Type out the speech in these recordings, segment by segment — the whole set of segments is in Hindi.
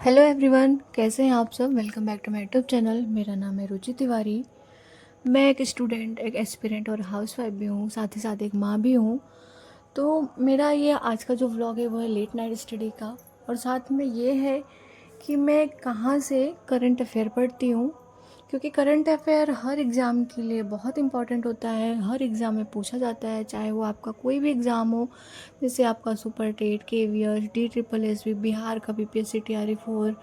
हेलो एवरीवन, कैसे हैं आप सब। Welcome back to my YouTube channel. मेरा नाम है रुचि तिवारी। मैं एक स्टूडेंट, एक एस्पिरेंट और हाउसवाइफ भी हूँ, साथ ही साथ एक माँ भी हूँ। तो मेरा ये आज का जो व्लॉग है वो है लेट नाइट स्टडी का, और साथ में ये है कि मैं कहाँ से करंट अफेयर पढ़ती हूँ, क्योंकि करंट अफेयर हर एग्ज़ाम के लिए बहुत इंपॉर्टेंट होता है। हर एग्ज़ाम में पूछा जाता है, चाहे वो आपका कोई भी एग्ज़ाम हो, जैसे आपका super TET, KVS, DSSS, Bihar का BPSC TRE 4,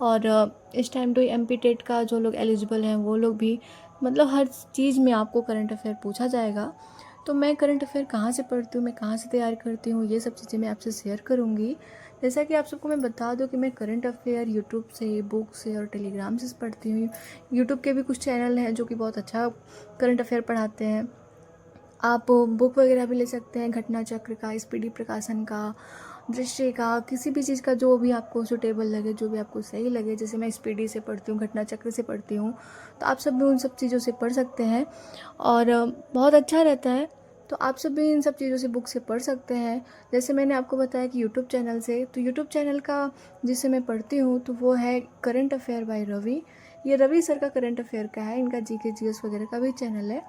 और इस टाइम तो MP टेट का जो लोग एलिजिबल हैं वो लोग भी, मतलब हर चीज़ में आपको करंट अफेयर पूछा जाएगा। तो मैं करंट अफेयर कहाँ से पढ़ती हूँ, मैं कहाँ से तैयार करती हूँ, ये सब चीज़ें मैं आपसे शेयर करूँगी। जैसा कि आप सबको मैं बता दूँ कि मैं करंट अफेयर यूट्यूब से, बुक से और टेलीग्राम से पढ़ती हूँ। यूट्यूब के भी कुछ चैनल हैं जो कि बहुत अच्छा करंट अफेयर पढ़ाते हैं। आप बुक वगैरह भी ले सकते हैं, घटना चक्र का, SPD प्रकाशन का, दृश्य का, किसी भी चीज़ का जो भी आपको सूटेबल लगे, जो भी आपको सही लगे। जैसे मैं SPD से पढ़ती हूँ, घटना चक्र से पढ़ती हूँ, तो आप सब भी उन सब चीज़ों से पढ़ सकते हैं और बहुत अच्छा रहता है। तो आप सब भी इन सब चीज़ों से, बुक से पढ़ सकते हैं। जैसे मैंने आपको बताया कि यूट्यूब चैनल से, तो यूट्यूब चैनल का जिससे मैं पढ़ती हूँ तो वो है करंट अफेयर बाय रवि। ये रवि सर का करंट अफेयर का है, इनका GK GS वगैरह का भी चैनल है।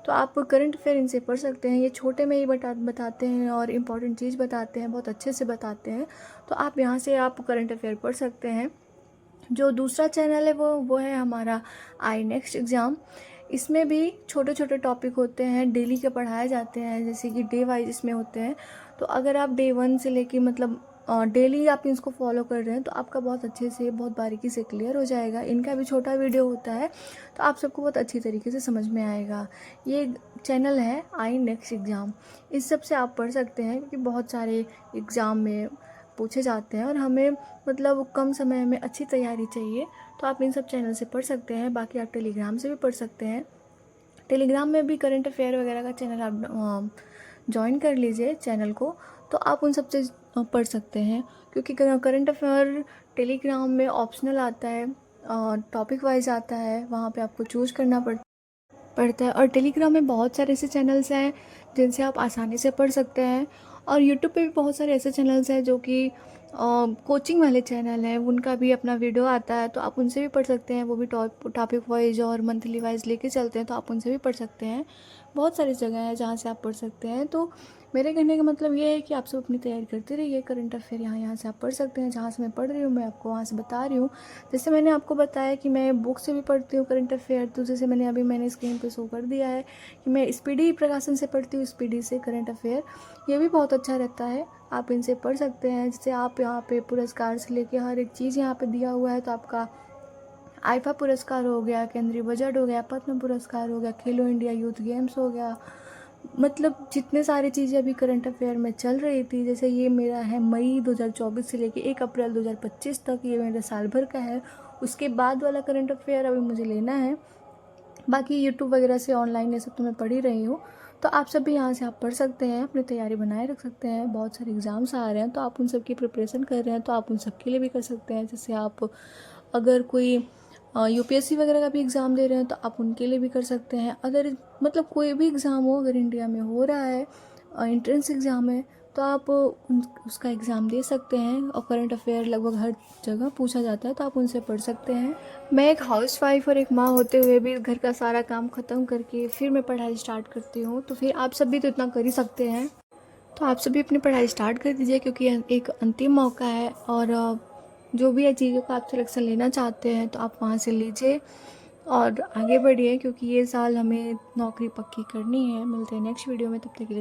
तो आप करंट अफेयर इनसे पढ़ सकते हैं। ये छोटे में ही बताते हैं और इम्पॉर्टेंट चीज़ बताते हैं, बहुत अच्छे से बताते हैं। तो आप यहाँ से आप करंट अफेयर पढ़ सकते हैं। जो दूसरा चैनल है वो है हमारा आई नेक्स्ट एग्ज़ाम। इसमें भी छोटे छोटे टॉपिक होते हैं, डेली के पढ़ाए जाते हैं, जैसे कि डे वाइज इसमें होते हैं। तो अगर आप Day 1 से लेके मतलब डेली आप इसको फॉलो कर रहे हैं तो आपका बहुत अच्छे से, बहुत बारीकी से क्लियर हो जाएगा। इनका भी छोटा वीडियो होता है तो आप सबको बहुत अच्छी तरीके से समझ में आएगा। ये चैनल है आई नेक्स्ट एग्ज़ाम। इस सब से आप पढ़ सकते हैं, क्योंकि बहुत सारे एग्ज़ाम में पूछे जाते हैं और हमें मतलब कम समय में अच्छी तैयारी चाहिए। तो आप इन सब चैनल से पढ़ सकते हैं। बाकी आप टेलीग्राम से भी पढ़ सकते हैं। टेलीग्राम में भी करंट अफेयर वगैरह का चैनल आप ज्वाइन कर लीजिए चैनल को, तो आप उन सब से पढ़ सकते हैं। क्योंकि करंट अफेयर टेलीग्राम में ऑप्शनल आता है, टॉपिक वाइज आता है, वहाँ पे आपको चूज़ करना पड़ता है। और टेलीग्राम में बहुत सारे ऐसे चैनल्स हैं जिनसे आप आसानी से पढ़ सकते हैं। और यूट्यूब पे भी बहुत सारे ऐसे चैनल्स हैं जो कि कोचिंग वाले चैनल हैं, उनका भी अपना वीडियो आता है, तो आप उनसे भी पढ़ सकते हैं। वो भी टॉपिक वाइज और मंथली वाइज लेके चलते हैं, तो आप उनसे भी पढ़ सकते हैं। बहुत सारी जगह है जहाँ से आप पढ़ सकते हैं। तो मेरे कहने का मतलब ये है कि आप सब अपनी तैयारी करते रहिए। करंट अफेयर यहाँ से आप पढ़ सकते हैं। जहाँ से मैं पढ़ रही हूँ मैं आपको वहाँ से बता रही हूँ। जैसे मैंने आपको बताया कि मैं बुक से भी पढ़ती हूँ करंट अफेयर, तो जैसे मैंने स्क्रीन पे शो कर दिया है कि मैं SPD प्रकाशन से पढ़ती हूँ, SPD से करंट अफेयर। ये भी बहुत अच्छा रहता है, आप इनसे पढ़ सकते हैं। जैसे आप यहाँ पे पुरस्कार से लेके हर एक चीज़ यहाँ पे दिया हुआ है। तो आपका आईफा पुरस्कार हो गया, केंद्रीय बजट हो गया, पद्म पुरस्कार हो गया, खेलो इंडिया यूथ गेम्स हो गया, मतलब जितने सारी चीज़ें अभी करंट अफेयर में चल रही थी। जैसे ये मेरा है मई 2024 से लेके 1 अप्रैल 2025 तक, ये मेरे साल भर का है। उसके बाद वाला करंट अफेयर अभी मुझे लेना है। बाकी यूट्यूब वगैरह से ऑनलाइन ये सब तो मैं पढ़ ही रही हूँ। तो आप सब भी यहाँ से आप पढ़ सकते हैं, अपनी तैयारी बनाए रख सकते हैं। बहुत सारे एग्ज़ाम्स आ रहे हैं, तो आप उन सब की प्रिपरेशन कर रहे हैं तो आप उन सब के लिए भी कर सकते हैं। जैसे आप अगर कोई UPSC वगैरह का भी एग्ज़ाम दे रहे हैं तो आप उनके लिए भी कर सकते हैं। अगर मतलब कोई भी एग्ज़ाम हो, अगर इंडिया में हो रहा है, एंट्रेंस एग्ज़ाम है, तो आप उसका एग्ज़ाम दे सकते हैं। और करंट अफेयर लगभग हर जगह पूछा जाता है, तो आप उनसे पढ़ सकते हैं। मैं एक हाउसवाइफ और एक माँ होते हुए भी घर का सारा काम ख़त्म करके फिर मैं पढ़ाई स्टार्ट करती हूँ, तो फिर आप सब भी तो इतना कर ही सकते हैं। तो आप सभी अपनी पढ़ाई स्टार्ट कर दीजिए, क्योंकि एक अंतिम मौका है। और जो भी चीज़ों का आप सिलेक्शन लेना चाहते हैं तो आप वहाँ से लीजिए और आगे बढ़िए, क्योंकि ये साल हमें नौकरी पक्की करनी है। मिलते हैं नेक्स्ट वीडियो में, तब तक के लिए